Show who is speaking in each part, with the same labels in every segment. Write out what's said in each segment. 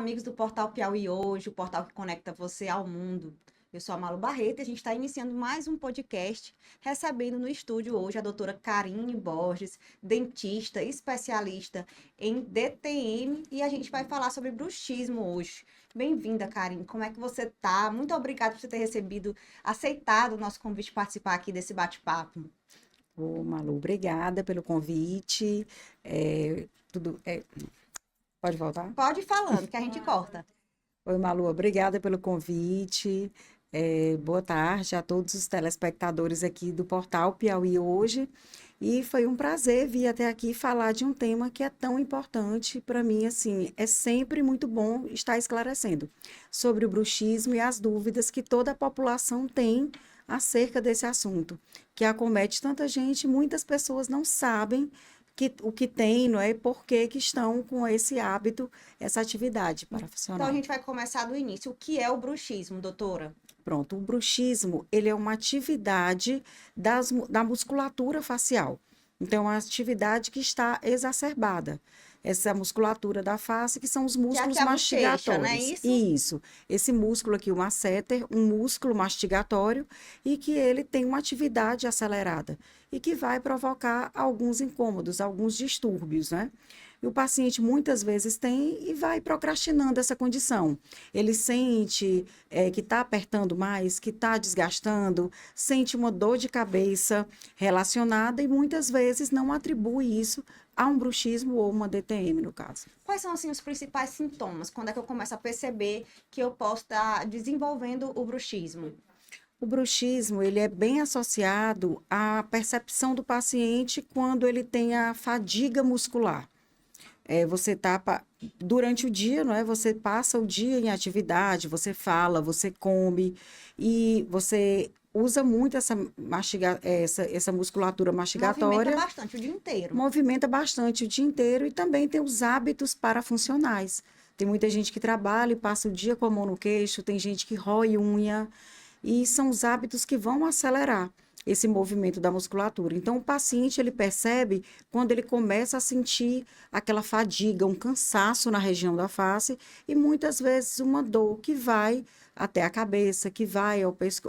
Speaker 1: amigos do Portal Piauí Hoje, o portal que conecta você ao mundo. Eu sou a Malu Barreto e a gente está iniciando mais um podcast, recebendo no estúdio hoje a doutora Karine Borges, dentista, especialista em DTM, e a gente vai falar sobre bruxismo hoje. Bem-vinda, Karine. Como é que você tá? Muito obrigada por você ter aceitado o nosso convite de participar aqui desse bate-papo.
Speaker 2: Ô, Malu, obrigada pelo convite. Tudo, pode voltar?
Speaker 1: Pode ir falando, que a gente corta.
Speaker 2: Oi, Malu, obrigada pelo convite. Boa tarde a todos os telespectadores aqui do Portal Piauí Hoje. E foi um prazer vir até aqui falar de um tema que é tão importante para mim, assim, é sempre muito bom estar esclarecendo sobre o bruxismo e as dúvidas que toda a população tem acerca desse assunto, que acomete tanta gente, muitas pessoas não sabem o que tem, não é? E por que que estão com esse hábito, essa atividade
Speaker 1: Então a
Speaker 2: parafuncional.
Speaker 1: gente vai começar do início. O que é o bruxismo, doutora?
Speaker 2: Pronto, o bruxismo, ele é uma atividade da musculatura facial. Então, é uma atividade que está exacerbada. Essa musculatura da face, que são os
Speaker 1: Que é aqui
Speaker 2: músculos
Speaker 1: a bochecha, não é
Speaker 2: mastigatórios.
Speaker 1: isso?
Speaker 2: Isso. Esse músculo aqui, o masseter, um músculo mastigatório, e que ele tem uma atividade acelerada e que vai provocar alguns incômodos, alguns distúrbios, né? E o paciente muitas vezes tem e vai procrastinando essa condição. Ele sente que está apertando mais, que está desgastando, sente uma dor de cabeça relacionada e muitas vezes não atribui isso a um bruxismo ou uma DTM, no caso.
Speaker 1: Quais são, assim, os principais sintomas? Quando é que eu começo a perceber que eu posso estar desenvolvendo o bruxismo?
Speaker 2: O bruxismo, ele é bem associado à percepção do paciente quando ele tem a fadiga muscular. Você tá durante o dia, não é? Você passa o dia em atividade, você fala, você come e você usa muito essa musculatura
Speaker 1: Movimenta
Speaker 2: mastigatória,
Speaker 1: bastante o dia inteiro.
Speaker 2: movimenta bastante o dia inteiro e também tem os hábitos parafuncionais. Tem muita gente que trabalha e passa o dia com a mão no queixo, tem gente que rói unha, e são os hábitos que vão acelerar esse movimento da musculatura. Então, o paciente, ele percebe quando ele começa a sentir aquela fadiga, um cansaço na região da face e muitas vezes uma dor que vai até a cabeça, que vai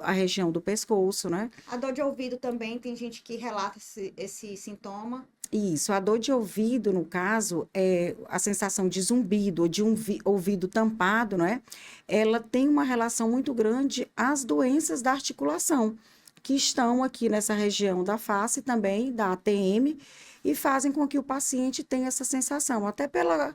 Speaker 2: à região do pescoço, né?
Speaker 1: A dor de ouvido também, tem gente que relata esse sintoma.
Speaker 2: Isso, a dor de ouvido, no caso, é a sensação de zumbido ou de um ouvido tampado, né? Ela tem uma relação muito grande às doenças da articulação, que estão aqui nessa região da face também, da ATM, e fazem com que o paciente tenha essa sensação, até pela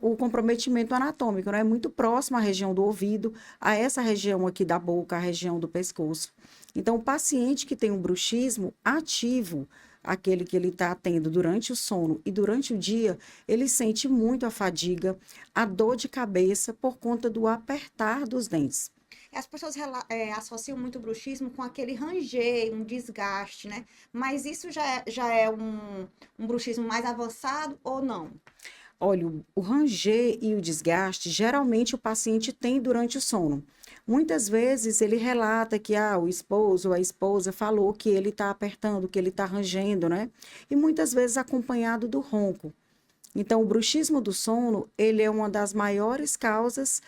Speaker 2: o comprometimento anatômico, né? Muito próximo à região do ouvido, a essa região aqui da boca, a região do pescoço. Então, o paciente que tem um bruxismo ativo, aquele que ele está tendo durante o sono e durante o dia, ele sente muito a fadiga, a dor de cabeça por conta do apertar dos dentes.
Speaker 1: As pessoas associam muito o bruxismo com aquele ranger, um desgaste, né? Mas isso já é um bruxismo mais avançado ou não?
Speaker 2: Olha, o ranger e o desgaste, geralmente o paciente tem durante o sono. Muitas vezes ele relata que o esposo ou a esposa falou que ele está apertando, que ele está rangendo, né? E muitas vezes acompanhado do ronco. Então, o bruxismo do sono, ele é uma das maiores causas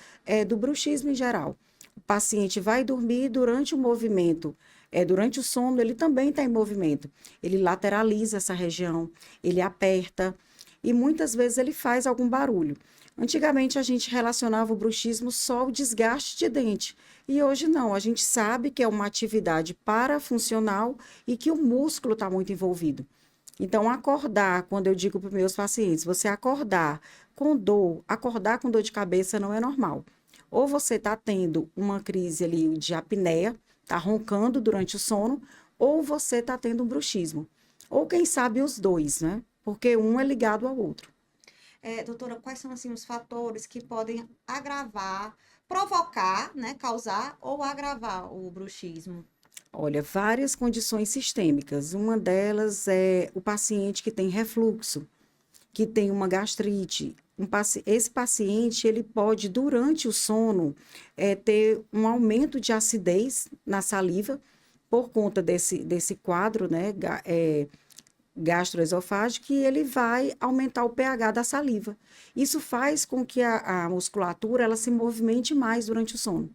Speaker 2: do bruxismo em geral. O paciente vai dormir durante o movimento, durante o sono, ele também está em movimento. Ele lateraliza essa região, ele aperta e muitas vezes ele faz algum barulho. Antigamente, a gente relacionava o bruxismo só ao desgaste de dente. E hoje não, a gente sabe que é uma atividade parafuncional e que o músculo está muito envolvido. Então, acordar, quando eu digo para os meus pacientes, você acordar com dor de cabeça não é normal. Ou você está tendo uma crise ali de apneia, está roncando durante o sono, ou você está tendo um bruxismo. Ou quem sabe os dois, né? Porque um é ligado ao outro.
Speaker 1: Doutora, quais são assim os fatores que podem agravar, provocar, né, causar ou agravar o bruxismo?
Speaker 2: Olha, várias condições sistêmicas. Uma delas é o paciente que tem refluxo, que tem uma gastrite. Esse paciente, ele pode, durante o sono, ter um aumento de acidez na saliva, por conta desse quadro, né, gastroesofágico e ele vai aumentar o pH da saliva. Isso faz com que a musculatura ela se movimente mais durante o sono.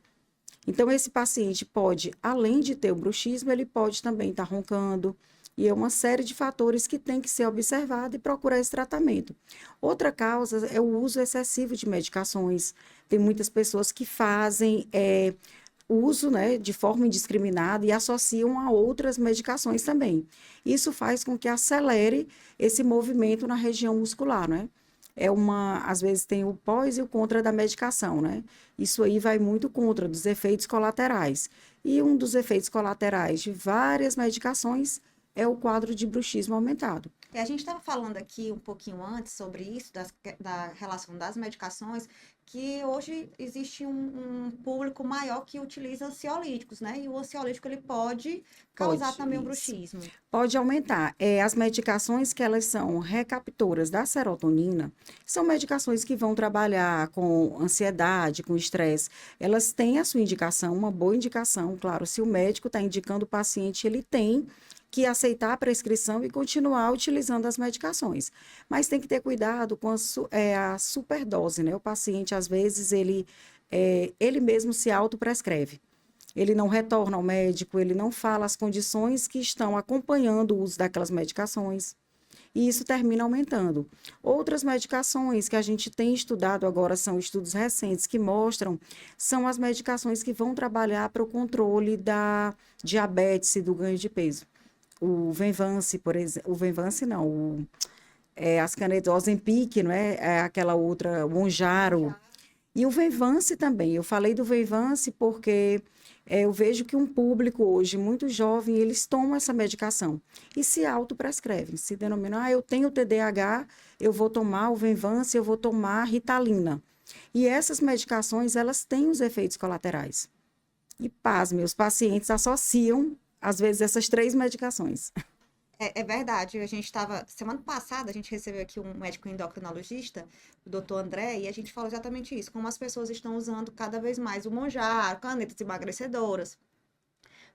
Speaker 2: Então, esse paciente pode, além de ter o bruxismo, ele pode também estar roncando, e é uma série de fatores que tem que ser observado e procurar esse tratamento. Outra causa é o uso excessivo de medicações. Tem muitas pessoas que fazem uso, né, de forma indiscriminada e associam a outras medicações também. Isso faz com que acelere esse movimento na região muscular, né? Às vezes tem o pós e o contra da medicação, né? Isso aí vai muito contra dos efeitos colaterais. E um dos efeitos colaterais de várias medicações é o quadro de bruxismo aumentado.
Speaker 1: E a gente estava falando aqui um pouquinho antes sobre isso, da relação das medicações, que hoje existe um público maior que utiliza ansiolíticos, né? E o ansiolítico ele pode causar também o bruxismo.
Speaker 2: Pode aumentar. As medicações que elas são recaptoras da serotonina, são medicações que vão trabalhar com ansiedade, com estresse. Elas têm a sua indicação, uma boa indicação, claro, se o médico está indicando o paciente, ele tem que aceitar a prescrição e continuar utilizando as medicações. Mas tem que ter cuidado com a superdose, né? O paciente, às vezes, ele mesmo se autoprescreve. Ele não retorna ao médico, ele não fala as condições que estão acompanhando o uso daquelas medicações. E isso termina aumentando. Outras medicações que a gente tem estudado agora, são estudos recentes que mostram, são as medicações que vão trabalhar para o controle da diabetes e do ganho de peso. O Venvance, por exemplo, o Venvance não, as canetas Ozempic, não é? Aquela outra, o Mounjaro. E o Venvance também. Eu falei do Venvance porque eu vejo que um público hoje muito jovem, eles tomam essa medicação e se autoprescrevem, se denominam, eu tenho TDAH, eu vou tomar o Venvance, eu vou tomar Ritalina. E essas medicações, elas têm os efeitos colaterais. E, pasme, os pacientes associam às vezes, essas 3 medicações.
Speaker 1: É verdade, a gente estava, semana passada, a gente recebeu aqui um médico endocrinologista, o doutor André, e a gente falou exatamente isso, como as pessoas estão usando cada vez mais o Mounjaro, canetas emagrecedoras,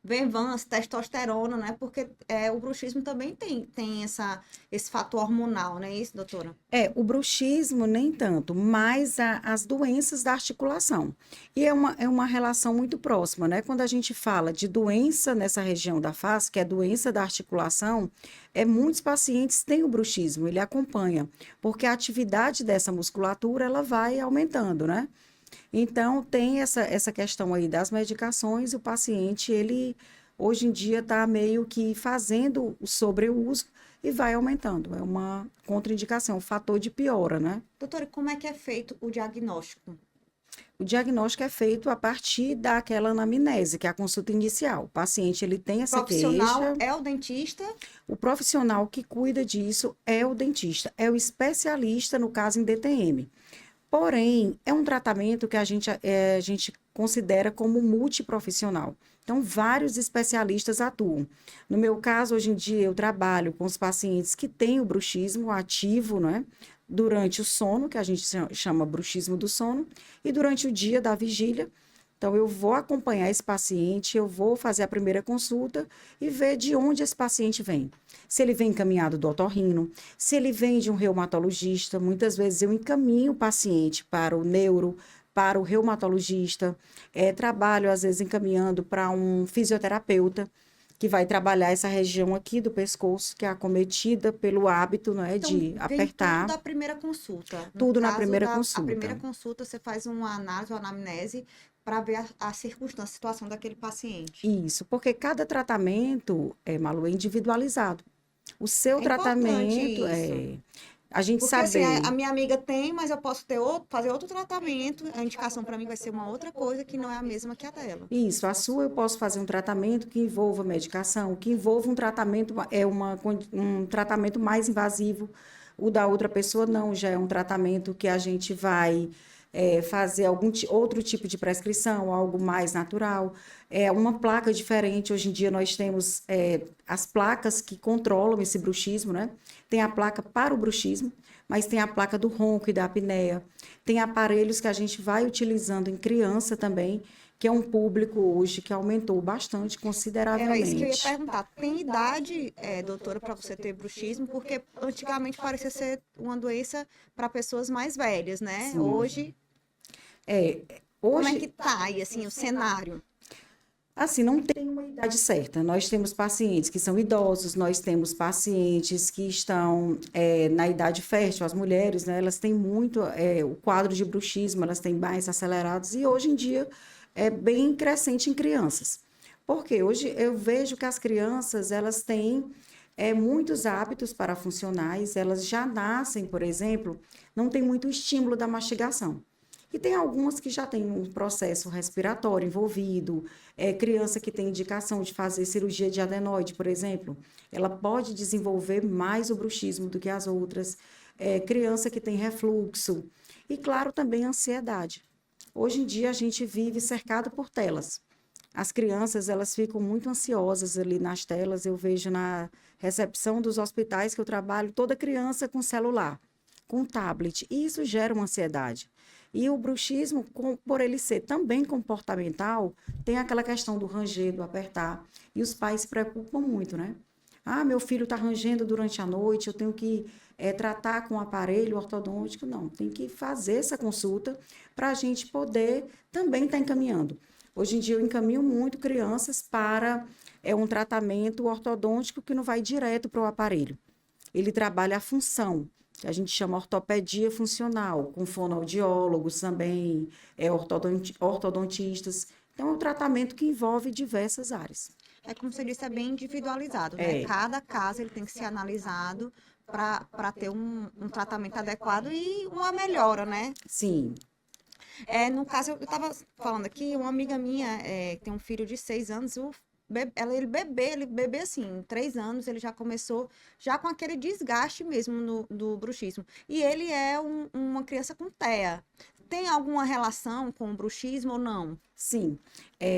Speaker 1: Venvance, testosterona, né? Porque o bruxismo também tem esse fator hormonal, não é isso, doutora?
Speaker 2: O bruxismo nem tanto, mas as doenças da articulação. E é uma relação muito próxima, né? Quando a gente fala de doença nessa região da face, que é doença da articulação, muitos pacientes têm o bruxismo, ele acompanha, porque a atividade dessa musculatura, ela vai aumentando, né? Então, tem essa questão aí das medicações, o paciente, ele hoje em dia está meio que fazendo o sobreuso e vai aumentando. É uma contraindicação, um fator de piora, né?
Speaker 1: Doutora, como é que é feito o diagnóstico?
Speaker 2: O diagnóstico é feito a partir daquela anamnese, que é a consulta inicial. O paciente, ele tem essa queixa. O
Speaker 1: profissional é o dentista?
Speaker 2: O profissional que cuida disso é o dentista, é o especialista, no caso, em DTM. Porém, é um tratamento que a gente considera como multiprofissional. Então, vários especialistas atuam. No meu caso, hoje em dia, eu trabalho com os pacientes que têm o bruxismo ativo, né? Durante o sono, que a gente chama bruxismo do sono, e durante o dia da vigília. Então, eu vou acompanhar esse paciente, eu vou fazer a primeira consulta e ver de onde esse paciente vem. Se ele vem encaminhado do otorrino, se ele vem de um reumatologista, muitas vezes eu encaminho o paciente para o neuro, para o reumatologista, trabalho, às vezes, encaminhando para um fisioterapeuta, que vai trabalhar essa região aqui do pescoço, que é acometida pelo hábito, não é,
Speaker 1: então,
Speaker 2: de apertar.
Speaker 1: Tudo da primeira consulta.
Speaker 2: Tudo na primeira consulta.
Speaker 1: A primeira consulta, você faz uma análise, uma anamnese, para ver a circunstância, a situação daquele paciente.
Speaker 2: Isso, porque cada tratamento, Malu, é individualizado. O seu tratamento a gente
Speaker 1: porque,
Speaker 2: saber.
Speaker 1: Assim, a minha amiga tem, mas eu posso fazer outro tratamento. A indicação para mim vai ser uma outra coisa que não é a mesma que a dela.
Speaker 2: Isso, a sua eu posso fazer um tratamento que envolva medicação, que envolva um tratamento, um tratamento mais invasivo. O da outra pessoa não, já é um tratamento que a gente vai fazer outro tipo de prescrição, algo mais natural. Uma placa diferente. Hoje em dia nós temos as placas que controlam esse bruxismo, né? Tem a placa para o bruxismo, mas tem a placa do ronco e da apneia. Tem aparelhos que a gente vai utilizando em criança também, que é um público hoje que aumentou bastante
Speaker 1: Era isso que eu ia
Speaker 2: consideravelmente.
Speaker 1: perguntar. Tem idade, doutora, para você ter bruxismo? Porque antigamente parecia ser uma doença para pessoas mais velhas, né?
Speaker 2: Sim.
Speaker 1: Hoje,
Speaker 2: É,
Speaker 1: como é que
Speaker 2: hoje,
Speaker 1: tá aí, assim, o cenário?
Speaker 2: assim, não tem uma idade certa. Nós temos pacientes que são idosos, nós temos pacientes que estão na idade fértil, as mulheres, né, elas têm muito o quadro de bruxismo, elas têm mais acelerados, e hoje em dia é bem crescente em crianças. Porque hoje eu vejo que as crianças, elas têm muitos hábitos parafuncionais, elas já nascem, por exemplo, não tem muito estímulo da mastigação. E tem algumas que já têm um processo respiratório envolvido, criança que tem indicação de fazer cirurgia de adenoide, por exemplo, ela pode desenvolver mais o bruxismo do que as outras. Criança que tem refluxo. E, claro, também ansiedade. Hoje em dia a gente vive cercado por telas. As crianças, elas ficam muito ansiosas ali nas telas. Eu vejo na recepção dos hospitais que eu trabalho, toda criança com celular, com tablet. E isso gera uma ansiedade. E o bruxismo, por ele ser também comportamental, tem aquela questão do ranger, do apertar. E os pais se preocupam muito, né? Ah, meu filho está rangendo durante a noite, eu tenho que tratar com aparelho ortodôntico. Não, tem que fazer essa consulta para a gente poder também estar encaminhando. Hoje em dia eu encaminho muito crianças para um tratamento ortodôntico que não vai direto para o aparelho. Ele trabalha a função, que a gente chama ortopedia funcional, com fonoaudiólogos também, ortodontistas. Então, é um tratamento que envolve diversas áreas.
Speaker 1: É como você disse, é bem individualizado, né?
Speaker 2: É,
Speaker 1: Cada caso ele tem que ser analisado para ter um tratamento adequado e uma melhora, né?
Speaker 2: sim,
Speaker 1: No caso, eu estava falando aqui, uma amiga minha tem um filho de 6 anos, ele bebê assim, em 3 anos, ele já começou já com aquele desgaste mesmo do bruxismo. E ele é uma criança com TEA. Tem alguma relação com o bruxismo ou não?
Speaker 2: sim.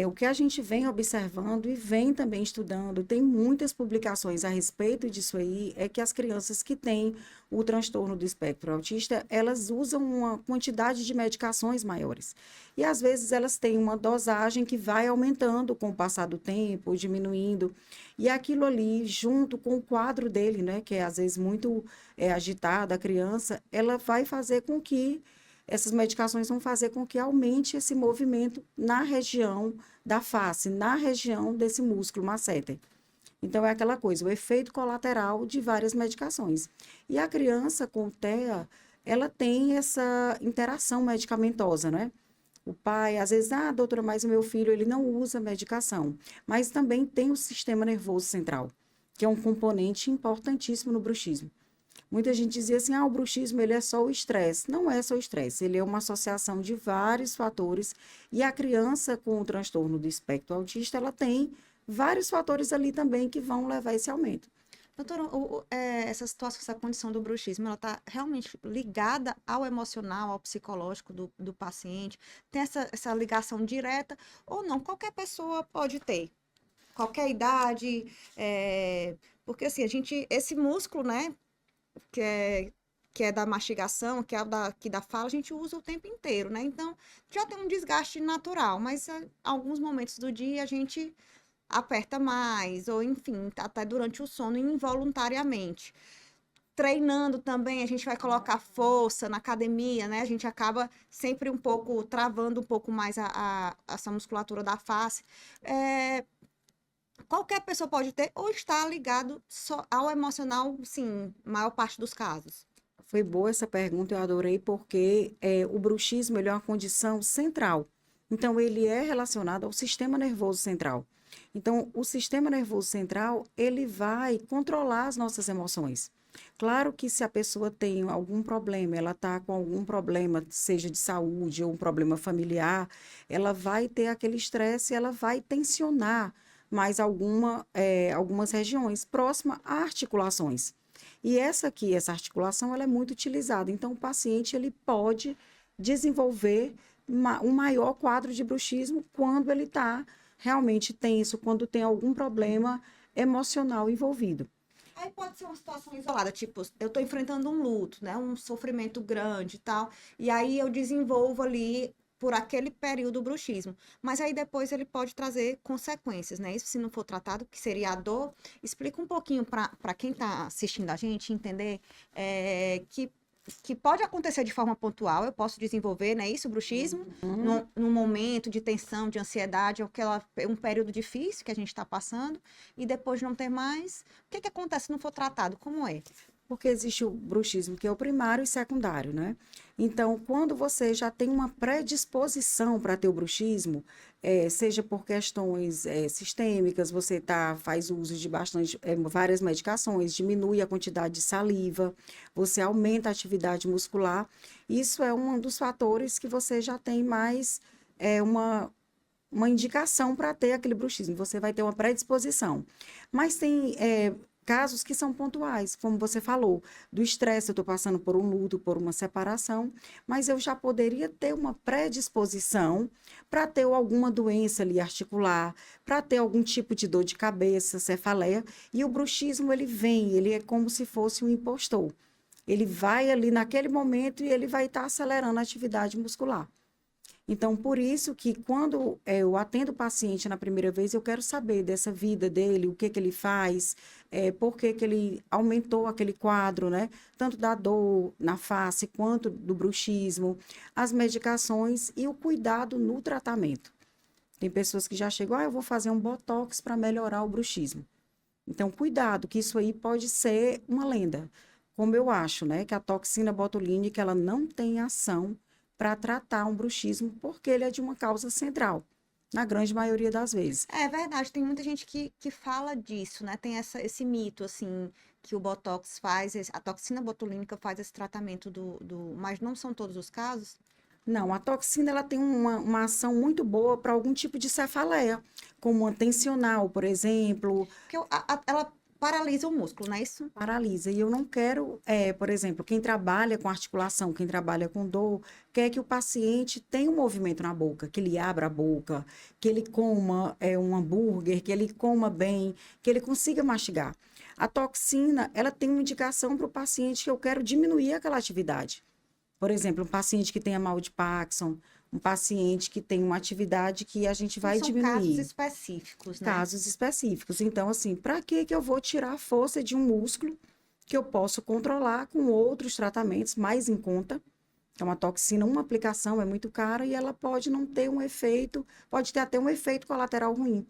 Speaker 2: O que a gente vem observando e vem também estudando, tem muitas publicações a respeito disso aí, é que as crianças que têm o transtorno do espectro autista, elas usam uma quantidade de medicações maiores. E às vezes elas têm uma dosagem que vai aumentando com o passar do tempo, diminuindo. E aquilo ali, junto com o quadro dele, né, que é às vezes muito agitado, a criança, ela vai fazer com que essas medicações vão fazer com que aumente esse movimento na região da face, na região desse músculo masseter. Então, é aquela coisa, o efeito colateral de várias medicações. E a criança com TEA, ela tem essa interação medicamentosa, né? O pai, às vezes, doutora, mas o meu filho, ele não usa medicação. Mas também tem o sistema nervoso central, que é um componente importantíssimo no bruxismo. Muita gente dizia assim, o bruxismo ele é só o estresse. Não é só o estresse, ele é uma associação de vários fatores. E a criança com o transtorno do espectro autista, ela tem vários fatores ali também que vão levar a esse aumento.
Speaker 1: Doutora, essa situação, essa condição do bruxismo, ela está realmente ligada ao emocional, ao psicológico do paciente? Tem essa ligação direta ou não? Qualquer pessoa pode ter, qualquer idade, porque assim, esse músculo, né, que é, que é da mastigação, que é que da fala, a gente usa o tempo inteiro, né? Então, já tem um desgaste natural, mas alguns momentos do dia a gente aperta mais, ou enfim, até durante o sono, involuntariamente. Treinando também, a gente vai colocar força na academia, né? A gente acaba sempre um pouco travando um pouco mais essa musculatura da face. Qualquer pessoa pode ter ou está ligado só ao emocional, sim, maior parte dos casos.
Speaker 2: Foi boa essa pergunta, eu adorei, porque o bruxismo ele é uma condição central. Então, ele é relacionado ao sistema nervoso central. Então, o sistema nervoso central, ele vai controlar as nossas emoções. Claro que se a pessoa tem algum problema, ela está com algum problema, seja de saúde ou um problema familiar, ela vai ter aquele estresse, ela vai tensionar mais algumas regiões próximas a articulações. E essa articulação, ela é muito utilizada. Então, o paciente, ele pode desenvolver um maior quadro de bruxismo quando ele está realmente tenso, quando tem algum problema emocional envolvido.
Speaker 1: Aí pode ser uma situação isolada, tipo, eu tô enfrentando um luto, né? Um sofrimento grande e tal. E aí eu desenvolvo ali. por aquele período o bruxismo. Mas aí depois ele pode trazer consequências, né? Isso se não for tratado, que seria a dor. Explica um pouquinho para quem está assistindo a gente entender que pode acontecer de forma pontual, eu posso desenvolver, né, isso, o bruxismo, num momento de tensão, de ansiedade, um período difícil que a gente está passando, e depois não ter mais. O que acontece se não for tratado? Como é?
Speaker 2: Porque existe o bruxismo, que é o primário e secundário, né? Então, quando você já tem uma predisposição para ter o bruxismo, seja por questões sistêmicas, você faz uso de várias medicações, diminui a quantidade de saliva, você aumenta a atividade muscular, isso é um dos fatores que você já tem mais uma indicação para ter aquele bruxismo, você vai ter uma predisposição. Mas tem casos que são pontuais, como você falou, do estresse, eu estou passando por um luto, por uma separação, mas eu já poderia ter uma predisposição para ter alguma doença ali articular, para ter algum tipo de dor de cabeça, cefaleia, e o bruxismo, ele é como se fosse um impostor. Ele vai ali naquele momento e ele vai estar acelerando a atividade muscular. Então, por isso que quando eu atendo o paciente na primeira vez, eu quero saber dessa vida dele, o que ele faz, por que ele aumentou aquele quadro, né? Tanto da dor na face, quanto do bruxismo, as medicações e o cuidado no tratamento. Tem pessoas que já chegam, eu vou fazer um botox para melhorar o bruxismo. Então, cuidado, que isso aí pode ser uma lenda. Como eu acho, né? Que a toxina botulínica, ela não tem ação para tratar um bruxismo, porque ele é de uma causa central, na grande maioria das vezes.
Speaker 1: É verdade, tem muita gente que fala disso, né? Tem esse mito, assim, que o Botox faz, a toxina botulínica faz esse tratamento mas não são todos os casos?
Speaker 2: Não, a toxina ela tem uma ação muito boa para algum tipo de cefaleia, como uma tensional, por exemplo.
Speaker 1: Porque ela paralisa o músculo, não é isso?
Speaker 2: Paralisa. E eu não quero, por exemplo, quem trabalha com articulação, quem trabalha com dor, quer que o paciente tenha um movimento na boca, que ele abra a boca, que ele coma um hambúrguer, que ele coma bem, que ele consiga mastigar. A toxina, ela tem uma indicação para o paciente que eu quero diminuir aquela atividade. Por exemplo, um paciente que tenha mal de Parkinson, um paciente que tem uma atividade que a gente vai diminuir.
Speaker 1: São casos específicos, né?
Speaker 2: Casos específicos. Então, assim, para que eu vou tirar a força de um músculo que eu posso controlar com outros tratamentos mais em conta? Então, a toxina, uma aplicação é muito cara e ela pode não ter um efeito, pode ter até um efeito colateral ruim,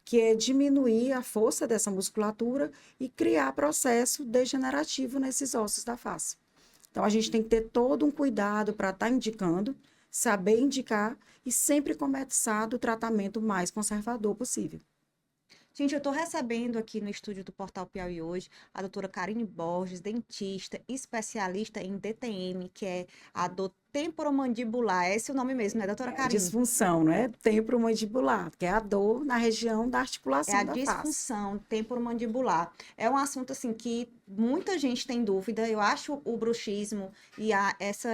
Speaker 2: que é diminuir a força dessa musculatura e criar processo degenerativo nesses ossos da face. Então, a gente tem que ter todo um cuidado para estar indicando, saber indicar e sempre começar do tratamento mais conservador possível.
Speaker 1: Gente, eu estou recebendo aqui no estúdio do Portal Piauí hoje a doutora Karine Borges, dentista, especialista em DTM, que é a dor temporomandibular. Esse é o nome mesmo, né, doutora Karine?
Speaker 2: Disfunção, não é? Temporomandibular, que é a dor na região da articulação
Speaker 1: É a
Speaker 2: da face.
Speaker 1: disfunção temporomandibular. É um assunto, assim, que muita gente tem dúvida. Eu acho o bruxismo e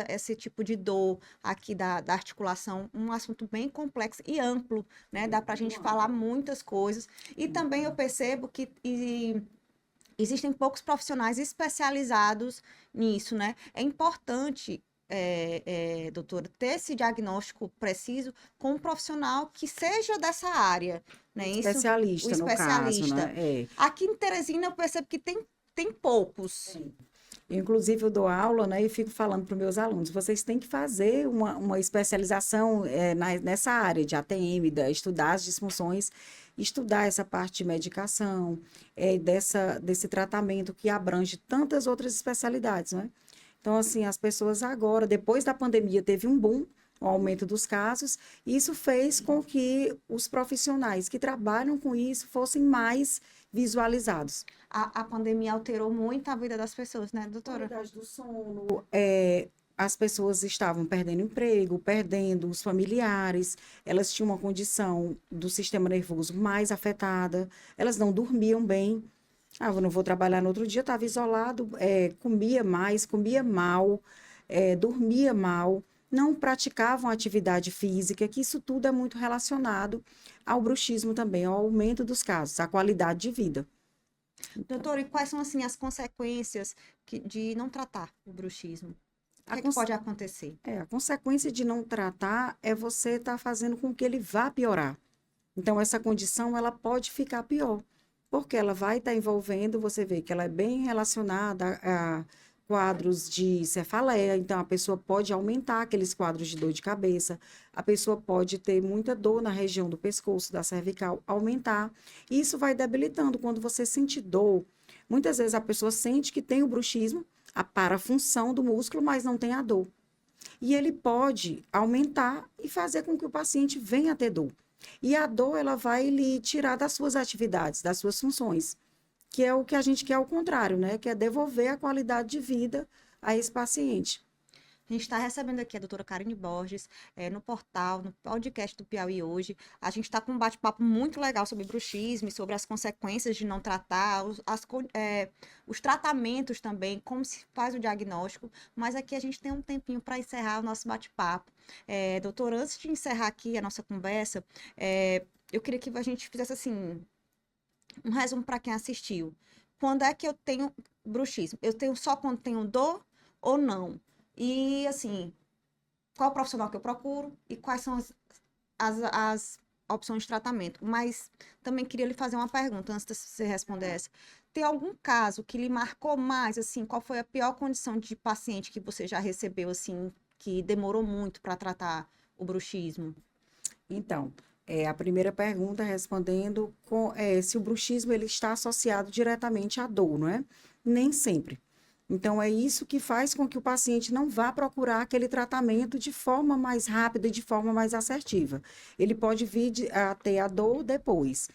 Speaker 1: esse tipo de dor aqui da articulação um assunto bem complexo e amplo, né? Dá pra gente falar muitas coisas. E também eu percebo que existem poucos profissionais especializados nisso, né? É importante, doutora, ter esse diagnóstico preciso com um profissional que seja dessa área, né?
Speaker 2: Especialista,
Speaker 1: Isso, o especialista.
Speaker 2: no caso, né?
Speaker 1: Aqui em Teresina eu percebo que tem poucos.
Speaker 2: Inclusive, eu dou aula, né, e fico falando para os meus alunos, vocês têm que fazer uma especialização nessa área de ATM, estudar as disfunções, estudar essa parte de medicação, desse tratamento que abrange tantas outras especialidades, né? Então, assim, as pessoas agora, depois da pandemia, teve um boom, o aumento dos casos, e isso fez com que os profissionais que trabalham com isso fossem mais visualizados.
Speaker 1: A pandemia alterou muito a vida das pessoas, né, doutora?
Speaker 2: Qualidade do sono, as pessoas estavam perdendo emprego, perdendo os familiares, elas tinham uma condição do sistema nervoso mais afetada, elas não dormiam bem. Eu não vou trabalhar no outro dia, estava isolado, comia mais, comia mal, dormia mal, não praticavam atividade física, que isso tudo é muito relacionado ao bruxismo também, ao aumento dos casos, à qualidade de vida.
Speaker 1: Doutora, e quais são, assim, as consequências de não tratar o bruxismo? O que é que pode acontecer?
Speaker 2: A consequência de não tratar é você estar fazendo com que ele vá piorar. Então, essa condição, ela pode ficar pior, porque ela vai estar envolvendo, você vê que ela é bem relacionada a quadros de cefaleia, então a pessoa pode aumentar aqueles quadros de dor de cabeça, a pessoa pode ter muita dor na região do pescoço, da cervical, aumentar. E isso vai debilitando. Quando você sente dor, muitas vezes a pessoa sente que tem o bruxismo, a parafunção do músculo, mas não tem a dor. E ele pode aumentar e fazer com que o paciente venha a ter dor. E a dor, ela vai lhe tirar das suas atividades, das suas funções, que é o que a gente quer ao contrário, né? Que é devolver a qualidade de vida a esse paciente.
Speaker 1: A gente está recebendo aqui a doutora Karine Borges, no portal, no podcast do Piauí Hoje. A gente está com um bate-papo muito legal sobre bruxismo e sobre as consequências de não tratar, os tratamentos também, como se faz o diagnóstico. Mas aqui a gente tem um tempinho para encerrar o nosso bate-papo. Doutora, antes de encerrar aqui a nossa conversa, eu queria que a gente fizesse assim, um resumo para quem assistiu. Quando é que eu tenho bruxismo? Eu tenho só quando tenho dor ou não? E, assim, qual profissional que eu procuro e quais são as opções de tratamento. Mas também queria lhe fazer uma pergunta antes de você responder essa. Tem algum caso que lhe marcou mais, assim, qual foi a pior condição de paciente que você já recebeu, assim, que demorou muito para tratar o bruxismo?
Speaker 2: Então, a primeira pergunta respondendo se o bruxismo ele está associado diretamente à dor, não é? Nem sempre. Então, é isso que faz com que o paciente não vá procurar aquele tratamento de forma mais rápida e de forma mais assertiva. Ele pode vir a ter a dor depois.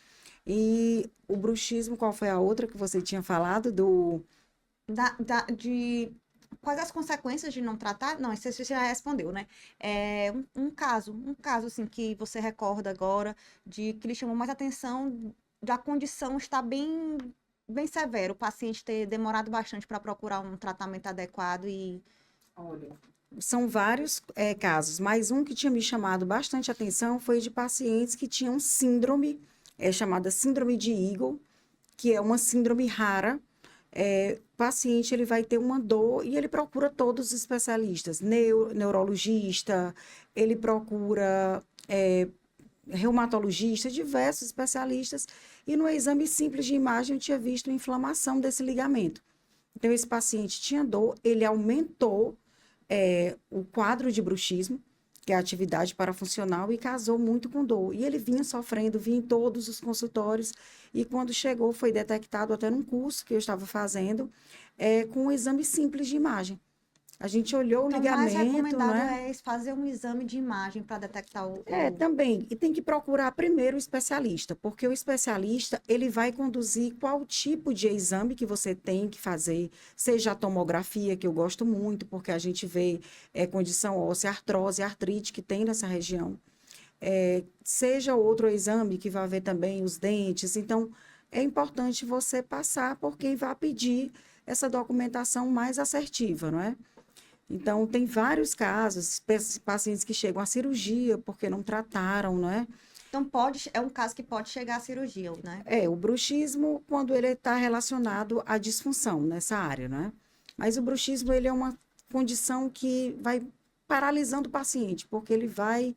Speaker 2: E o bruxismo, qual foi a outra que você tinha falado?
Speaker 1: Quais as consequências de não tratar? Não, isso você já respondeu, né? Um caso assim, que você recorda agora, de que lhe chamou mais atenção, da condição estar bem severo, o paciente ter demorado bastante para procurar um tratamento adequado e...
Speaker 2: Olha, são vários casos, mas um que tinha me chamado bastante atenção foi de pacientes que tinham síndrome, chamada síndrome de Eagle, que é uma síndrome rara. O paciente ele vai ter uma dor e ele procura todos os especialistas, neurologista, ele procura reumatologista, diversos especialistas, e no exame simples de imagem eu tinha visto inflamação desse ligamento. Então, esse paciente tinha dor, ele aumentou o quadro de bruxismo, que é a atividade parafuncional, e casou muito com dor. E ele vinha sofrendo, vinha em todos os consultórios, e quando chegou, foi detectado até num curso que eu estava fazendo, com um exame simples de imagem. A gente olhou o ligamento,
Speaker 1: mais recomendado
Speaker 2: né?
Speaker 1: é fazer um exame de imagem para detectar o...
Speaker 2: Também. E tem que procurar primeiro o especialista, porque o especialista, ele vai conduzir qual tipo de exame que você tem que fazer, seja a tomografia, que eu gosto muito, porque a gente vê condição óssea, artrose, artrite que tem nessa região. Seja outro exame que vai ver também os dentes. Então, é importante você passar por quem vai pedir essa documentação mais assertiva, não é? Então, tem vários casos, pacientes que chegam à cirurgia porque não trataram, não é?
Speaker 1: Então, é um caso que pode chegar à cirurgia, né?
Speaker 2: O bruxismo, quando ele está relacionado à disfunção nessa área, né? Mas o bruxismo, ele é uma condição que vai paralisando o paciente, porque ele vai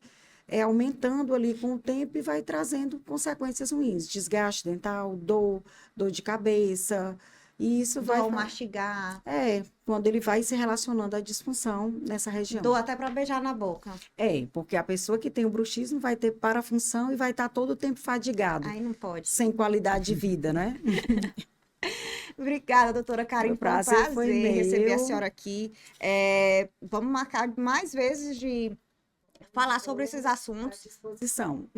Speaker 2: aumentando ali com o tempo e vai trazendo consequências ruins, desgaste dental, dor de cabeça, e isso
Speaker 1: Dor
Speaker 2: vai...
Speaker 1: ao mastigar.
Speaker 2: Quando ele vai se relacionando à disfunção nessa região.
Speaker 1: Dor até para beijar na boca.
Speaker 2: Porque a pessoa que tem o bruxismo vai ter parafunção e vai estar todo o tempo fadigado.
Speaker 1: Aí não pode.
Speaker 2: Sem qualidade de vida, né?
Speaker 1: Obrigada, doutora Karine. Foi um prazer receber a senhora aqui. Vamos marcar mais vezes de falar sobre esses assuntos.
Speaker 2: À disposição.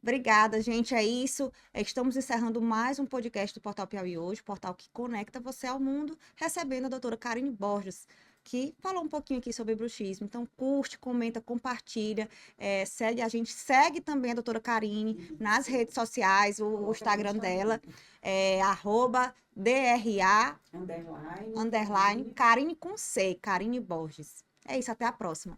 Speaker 1: Obrigada, gente. É isso. Estamos encerrando mais um podcast do Portal Piauí Hoje, portal que conecta você ao mundo, recebendo a doutora Karine Borges, que falou um pouquinho aqui sobre bruxismo. Então, curte, comenta, compartilha, segue a gente, segue também a doutora Karine nas redes sociais, o Instagram dela, @DRA _ Karine com C, Karine Borges. É isso, até a próxima.